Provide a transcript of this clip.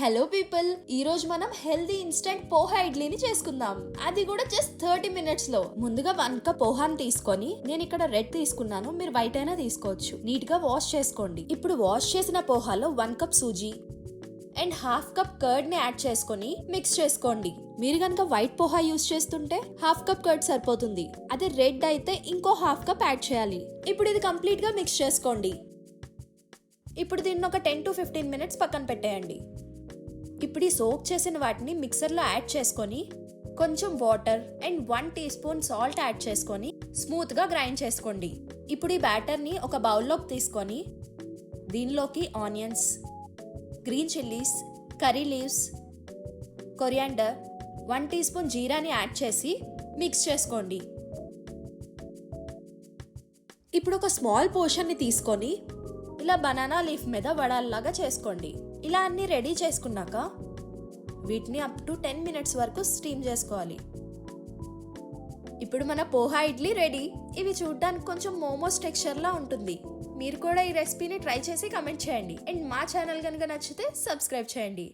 Hello people, ఈ రోజు మనం హెల్దీ ఇన్స్టెంట్ పోహా ఇడ్లీని చేసుకుందాం. అది కూడా జస్ట్ 30 మినిట్స్ లో. ముందుగా 1 కప్ పోహాని తీసుకొని, నేను ఇక్కడ రెడ్ తీసుకున్నాను, మీరు వైట్ అయినా తీసుకోవచ్చు. నీట్ గా వాష్ చేసుకోండి. ఇప్పుడు వాష్ చేసిన పోహాలో 1 cup sooji and half cup curd ని యాడ్ చేసుకొని మిక్స్ చేసుకోండి. మీరు గనక వైట్ పోహా యూస్ చేస్తుంటే హాఫ్ కప్ కర్డ్ సరిపోతుంది. అదే రెడ్ అయితే ఇంకో హాఫ్ కప్ యాడ్ చేయాలి. ఇప్పుడు ఇది కంప్లీట్ గా మిక్స్ చేసుకోండి. ఇప్పుడు దీన్ని ఒక 10 to 15 మినిట్స్ పక్కన పెట్టేయండి. ఇప్పుడు ఈ సోక్ చేసిన వాటిని మిక్సర్లో యాడ్ చేసుకొని కొంచెం water and 1 teaspoon salt add చేసుకొని స్మూత్గా గ్రైండ్ చేసుకోండి. ఇప్పుడు ఈ బ్యాటర్ని ఒక బౌల్లోకి తీసుకొని దీనిలోకి onions, green chillies, curry leaves, coriander, 1 teaspoon జీరాని యాడ్ చేసి మిక్స్ చేసుకోండి. ఇప్పుడు ఒక స్మాల్ పోర్షన్ని తీసుకొని ఇలా బనానా లీఫ్ మీద వడల్లాగా చేసుకోండి. ఇలా అన్ని రెడీ చేసుకున్నాక వీటిని అప్ టు 10 మినిట్స్ వరకు స్టీమ్ చేసుకోవాలి. ఇప్పుడు మన పోహా ఇడ్లీ రెడీ. ఇవి చూడ్డానికి కొంచెం మోమోస్ టెక్స్చర్ లా ఉంటుంది. మీరు కూడా ఈ రెసిపీని ట్రై చేసి కమెంట్ చేయండి. అండ్ మా ఛానల్ కనుక నచ్చితే సబ్స్క్రైబ్ చేయండి.